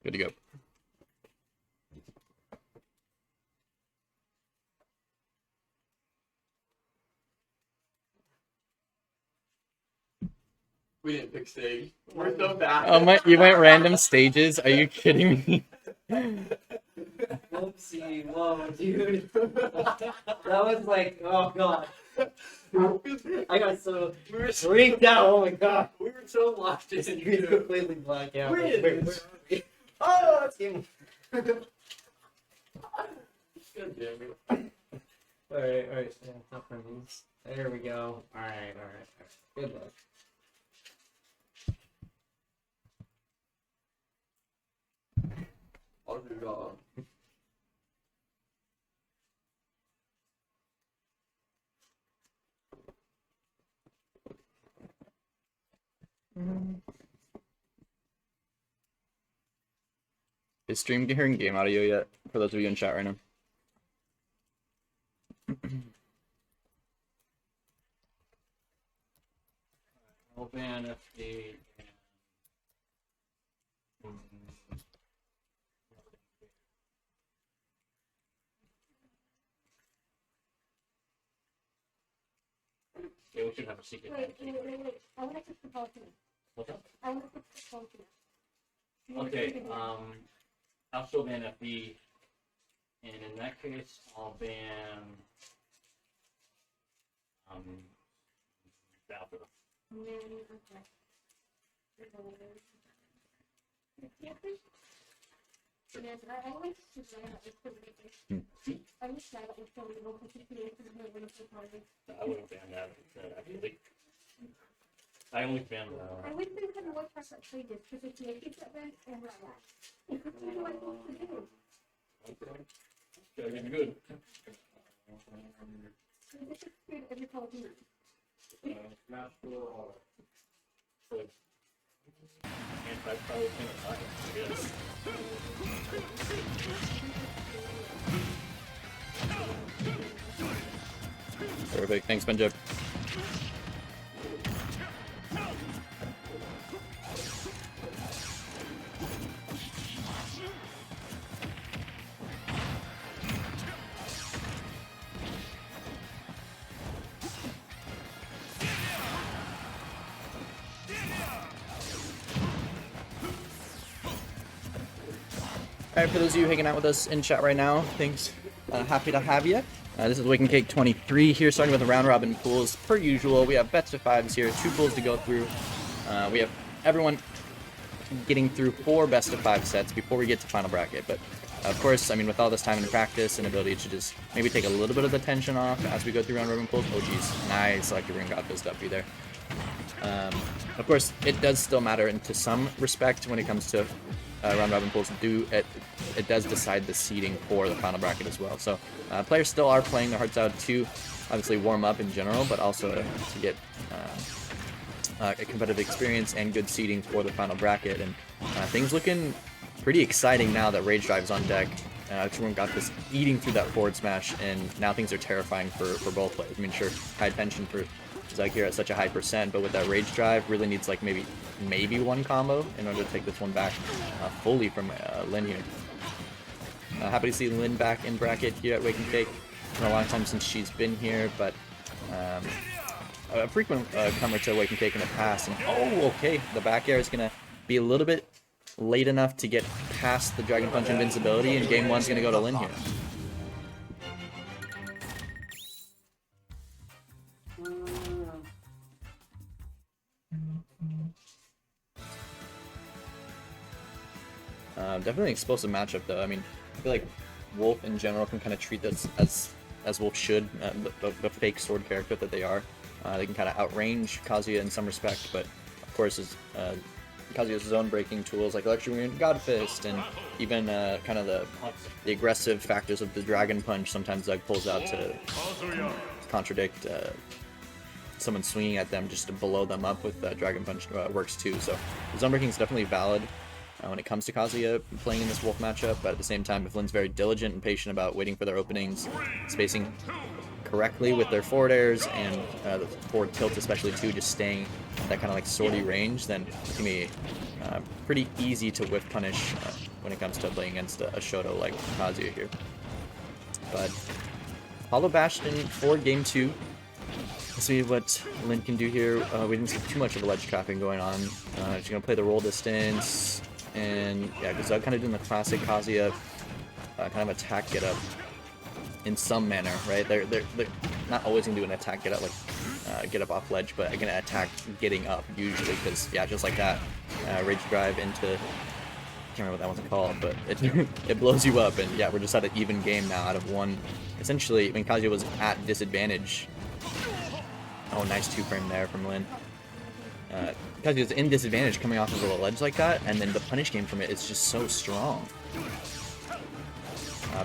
Good to go. We didn't pick stage. We're so bad. Oh, you went random stages? Are you kidding me? Whoopsie, whoa, dude. That was like, oh god. I got so freaked out. Oh my god. We were so locked in. Screen's completely black out. Wait, Wait. Oh, that's game. God damn it. Alright. Yeah, top rings. There we go. Alright. Good luck. Oh, my God. Is stream hearing game audio yet? For those of you in chat right now. Open up the. Yeah, we should have a secret. Wait. I want to put the ball to me. What's up? I want to put the ball to me. Okay, I'll still ban FB, and in that case, I'll ban Valkyrie. I always just say that it's I wish that it was so little because it's I wouldn't ban that. I only ban I wish they had more trust that they did because it's making that bad and like that. It's what I want to do. Okay. Gotta be good. This is good every time you Good. Anti-power thing, I guess. Perfect. Thanks, Benjab. Alright, for those of you hanging out with us in chat right now, thanks. Happy to have you. This is Waking Cake 23 here, starting with the round robin pools. Per usual, we have best of fives here, 2 pools to go through. We have everyone getting through 4 best of 5 sets before we get to final bracket. But of course, I mean, with all this time and practice and ability to just maybe take a little bit of the tension off as we go through round robin pools. Oh geez, nice, Lucky Ring got this W there. Of course, it does still matter into some respect when it comes to round robin pools. It does decide the seeding for the final bracket as well. So players still are playing their hearts out to obviously warm up in general, but also to get a competitive experience and good seeding for the final bracket. And things looking pretty exciting now that Rage Drive's on deck. Everyone got this eating through that forward smash, and now things are terrifying for both players. I mean, sure, high tension for Zug here at such a high percent, but with that Rage Drive, really needs like maybe 1 combo in order to take this one back fully from Lyn here. Happy to see Lyn back in bracket here at Waking Cake. It's been a long time since she's been here, but a frequent comer to Waking Cake in the past. And oh, okay, the back air is gonna be a little bit late enough to get past the Dragon Punch invincibility, and game 1's gonna go to Lyn here. Definitely an explosive matchup, though. I mean, I feel like Wolf in general can kind of treat this as Wolf should, the fake sword character that they are. They can kind of outrange Kazuya in some respect, but of course, Kazuya's zone breaking tools like Electric Ring, God Fist, and even kind of the aggressive factors of the Dragon Punch sometimes Zug pulls out to contradict someone swinging at them just to blow them up with Dragon Punch works too. So zone breaking is definitely valid when it comes to Kazuya playing in this Wolf matchup, but at the same time, if Lyn's very diligent and patient about waiting for their openings, spacing correctly with their forward airs and the forward tilt especially too, just staying that kind of like sortie range, then it can be pretty easy to whiff punish when it comes to playing against a Shoto like Kazuya here. But Hollow Bastion for game 2. Let's see what Lin can do here. We didn't see too much of the ledge trapping going on. She's going to play the roll distance. And yeah, because I'm kind of doing the classic Kazuya kind of attack get up in some manner, right? They're not always going to do an attack get up, like get up off ledge, but I'm going to attack getting up usually because, yeah, just like that. Rage drive into... I can't remember what that one's called, but it blows you up, and yeah, we're just at an even game now out of one. Essentially, I mean, Kazuya was at disadvantage. Oh, nice 2-frame there from Lin. Kazuya's in disadvantage coming off of a ledge like that, and then the punish game from it is just so strong.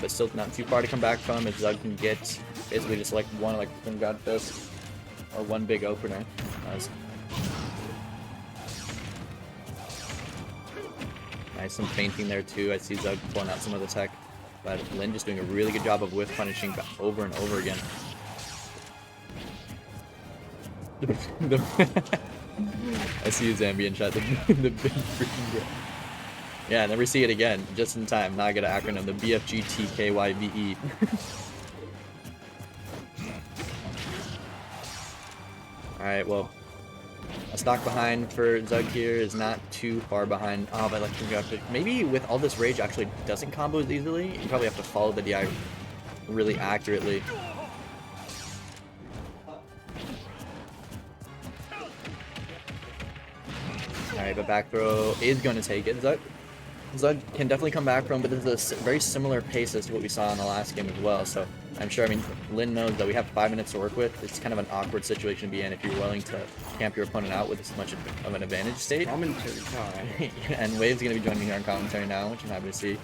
But still not too far to come back from if Zug can get basically just like one like from God Fist or one big opener. Nice, some fainting there too. I see Zug pulling out some of the tech, but Lin just doing a really good job of whiff punishing over and over again. I see his ambient shot, the big freaking guy. Yeah, never see it again. Just in time. Now I get an acronym, the BFGTKYVE. Alright, well, a stock behind for Zug here is not too far behind. Oh, but like, maybe with all this rage actually doesn't combo as easily. You probably have to follow the DI really accurately. Alright, but back throw is going to take it. Zug can definitely come back from, but this is a very similar pace as to what we saw in the last game as well. So I'm sure, I mean, Lin knows that we have 5 minutes to work with. It's kind of an awkward situation to be in if you're willing to camp your opponent out with this much of an advantage state. Commentary time. And Wave's going to be joining me here on commentary now, which I'm happy to see.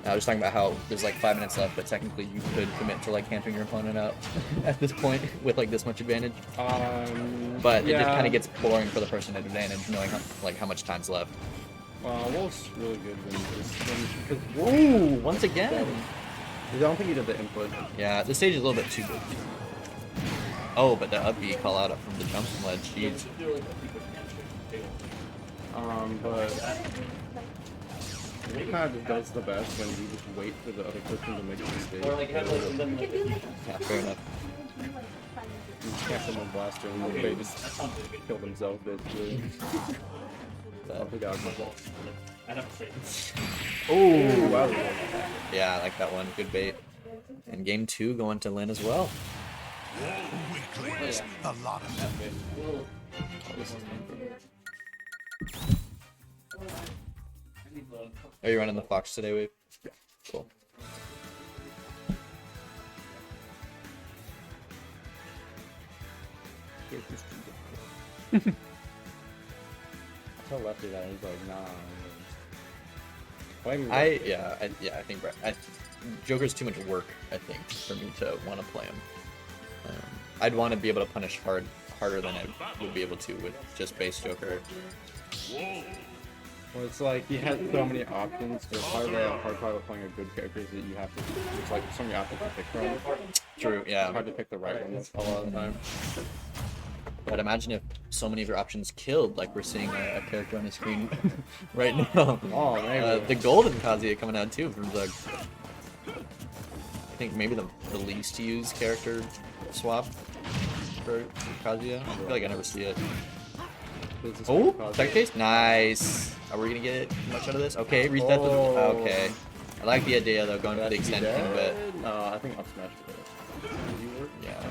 I was talking about how there's like 5 minutes left, but technically you could commit to like camping your opponent out at this point with like this much advantage. But yeah, it just kind of gets boring for the person at advantage, knowing how much time's left. Wolf's really good when Whoa! Once again. I don't think he did the input. Yeah, this stage is a little bit too big. Oh, but the up B call out up from the jump ledge. Jeez. But he kind of just does the best when you just wait for the other person to make a mistake. Yeah, fair enough. You just catch them on blaster and they just kill themselves basically. Oh, wow. Yeah, I like that one. Good bait. And game 2 going to Lin as well. A lot of them. Are you running the Fox today, Wave? Yeah. Cool. Tell Lefty that he's like, nah. I think Joker's too much work, I think, for me to want to play him. I'd want to be able to punish harder than I would be able to with just base Joker. Well, it's like he has so many options. There's part of the hard part of playing a good character is that you have to. It's like so many options to pick from. True, yeah. It's hard to pick the right one a lot of the time. But imagine if so many of your options killed, like we're seeing a character on the screen right now. Oh, maybe. The golden Kazuya coming out too from Zug. I think maybe the least used character swap for Kazuya. I feel like I never see it. Oh, second case? Nice. Are we gonna get much out of this? Okay, reset the... Okay. I like the idea though, going for the extension, but... No, I think up smash it. Yeah.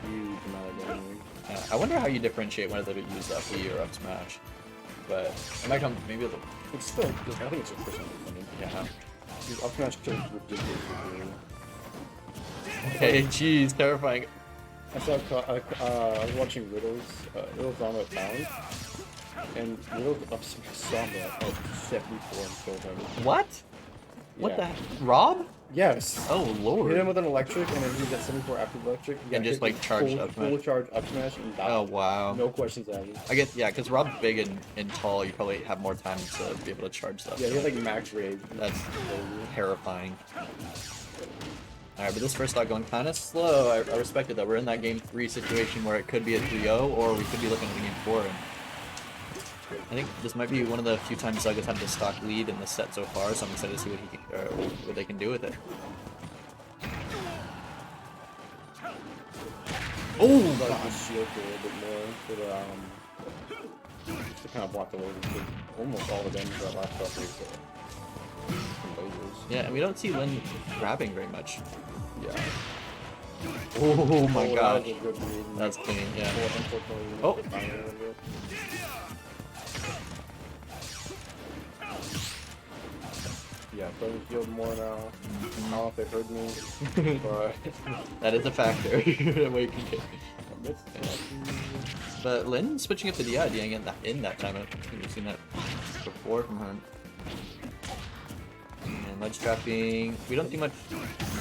You cannot do I wonder how you differentiate whether to use up E or up smash. But it might come maybe a little... It's still, I think it's just personal opinion. Yeah. Up smash is ridiculous. Okay, jeez, terrifying. I was watching Riddle's on the Town, and Riddle's up smash Samba at 74 and killed him. What? What Yeah. the heck? Rob? Yes. Oh, Lord. Hit him with an electric, and then he's at 74 after the electric. And just, like, charge up smash. Full charge up smash and die. Oh, wow. No questions asked. I guess, yeah, because Rob's big and tall, you probably have more time to be able to charge stuff. Yeah, he had like max rage. That's terrifying. Alright, but this first stock going kind of slow. I respect it though. We're in that game 3 situation where it could be a 3-0 or we could be looking at the game 4. And I think this might be one of the few times Zaga's had the stock lead in the set so far, so I'm excited to see what they can do with it. Oh, like just shield a little bit more for the to kind of block the way almost all the damage that last stock is from lasers. Yeah, and we don't see Lin grabbing very much. Yeah. Oh my that gosh. was a good read. That's clean, yeah. Unfortunately, Oh. timing a little bit. Yeah, playing field more now. I don't know if they heard me, but That is a factor. Wait, okay. I missed that. But Lin switching up the DI in that time. I think we've seen that before from her. And ledge trapping. We don't do much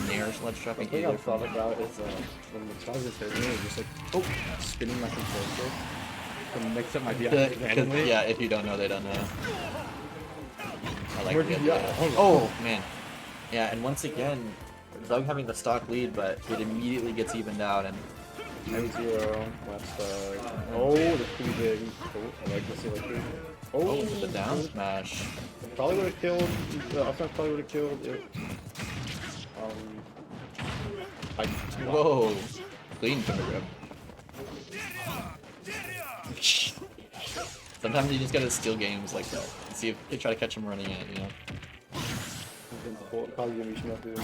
nair ledge The trapping thing either. I've thought about is when the Kazuya is hitting me, it's just like, oh, spinning my control stick to mix up my DI randomly. Yeah, if you don't know, they don't know. I like Where the did you- idea. oh. Oh man. Yeah, and once again, Zug having the stock lead, but it immediately gets evened out and M0, left side. Oh, that's pretty big. Oh, I like this electric. oh, the down smash. Probably would have killed. The offense probably would have killed if. I. Whoa. Clean finger grip. Sometimes you just gotta steal games like that. And see if they try to catch him running it, you know? Probably gonna reach enough to.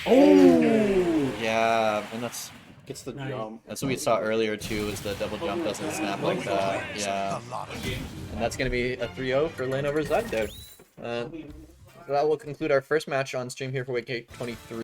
Oh! Yeah, and that's Gets the jump. what we saw earlier too, is the double jump doesn't snap like that. Yeah. A lot of And that's gonna be a 3-0 for Lane over Zug there. So that will conclude our first match on stream here for Wake 23.